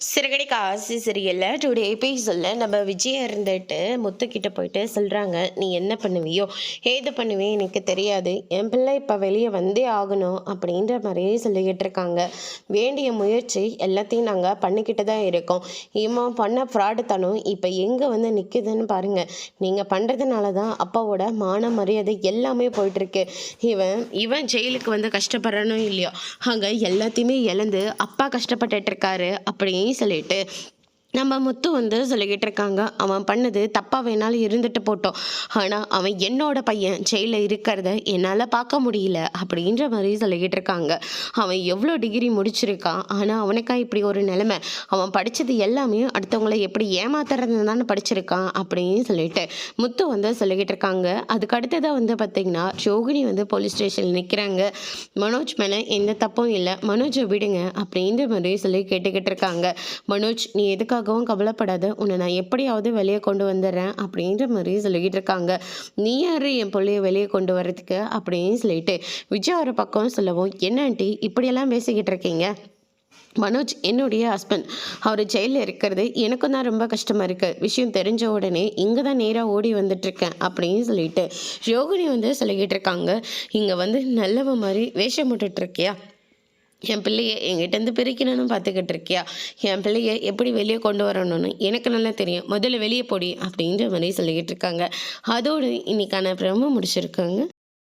சிறுகடி காசி சீரியலில் டுடே எபிசோடில் நம்ம விஜய் இருந்துட்டு முத்துக்கிட்ட போயிட்டு சொல்கிறாங்க, நீ என்ன பண்ணுவியோ ஏது பண்ணுவே எனக்கு தெரியாது, என் பிள்ளை இப்போ வெளியே வந்தே ஆகணும் அப்படின்ற மாதிரியே சொல்லிக்கிட்டு இருக்காங்க. வேண்டிய முயற்சி எல்லாத்தையும் நாங்கள் பண்ணிக்கிட்டு தான் இருக்கோம். இவன் பண்ண ஃப்ராடுத்தனம் இப்போ எங்கே வந்து நிற்குதுன்னு பாருங்கள். நீங்கள் பண்ணுறதுனால தான் அப்பாவோட மான மரியாதை எல்லாமே போயிட்டுருக்கு. இவன் இவன் ஜெயிலுக்கு வந்து கஷ்டப்படுறானோ இல்லையோ, அங்கே எல்லாத்தையுமே இழந்து அப்பா கஷ்டப்பட்டுட்டு இருக்காரு அப்படின்னு சொல்லிட்டு நம்ம முத்து வந்து சொல்லிக்கிட்டு இருக்காங்க. அவன் பண்ணது தப்பாக வேணாலும் இருந்துட்டு போட்டோம், ஆனால் அவன் என்னோட பையன் ஜெயிலில் இருக்கிறத என்னால் பார்க்க முடியல அப்படின்ற மாதிரி சொல்லிக்கிட்டு இருக்காங்க. அவன் எவ்வளோ டிகிரி முடிச்சிருக்கான், ஆனால் அவனுக்கா இப்படி ஒரு நிலைமை. அவன் படித்தது எல்லாமே அடுத்தவங்களை எப்படி ஏமாத்துறது தானே படிச்சிருக்கான் அப்படின்னு சொல்லிட்டு முத்து வந்து சொல்லிக்கிட்டு இருக்காங்க. அதுக்கு அடுத்ததாக வந்து பார்த்திங்கன்னா ரோகிணி வந்து போலீஸ் ஸ்டேஷனில் நிற்கிறாங்க. மனோஜ் மேலே எந்த தப்பும் இல்லை, மனோஜை விடுங்க அப்படின்ற மாதிரி சொல்லி கேட்டுக்கிட்டு இருக்காங்க. மனோஜ், நீ எதுக்காகவும் கவலைப்படாத, உன்னை நான் எப்படியாவது வெளியே கொண்டு வந்துடுறேன் அப்படின்ற மாதிரி சொல்லிக்கிட்டு இருக்காங்க. நீ யாரு என் பிள்ளைய வெளியே கொண்டு வர்றதுக்கு அப்படின்னு சொல்லிட்டு விஜய் ஒரு பக்கம் சொல்லவும், என்ன ஆண்டி இப்படியெல்லாம் பேசிக்கிட்டு இருக்கீங்க? மனோஜ் என்னுடைய ஹஸ்பண்ட், அவர் ஜெயிலில் இருக்கிறது எனக்கும் தான் ரொம்ப கஷ்டமாக இருக்குது. விஷயம் தெரிஞ்ச உடனே இங்கே தான் நேராக ஓடி வந்துட்டுருக்கேன் அப்படின்னு சொல்லிட்டு ரோகிணி வந்து சொல்லிக்கிட்டு இருக்காங்க. இங்கே வந்து நல்லவ மாதிரி வேஷம் போட்டுட்ருக்கியா? என் பிள்ளையை என்கிட்டேருந்து பிரிக்கணும்னு பார்த்துக்கிட்டு இருக்கியா? என் பிள்ளையை எப்படி வெளியே கொண்டு வரணும்னு எனக்கு நல்லா தெரியும், முதல்ல வெளியே போடி அப்படின்ற மாதிரி சொல்லிக்கிட்டு இருக்காங்க. அதோடு இன்னைக்கான பிரம்ம முடிச்சிருக்காங்க.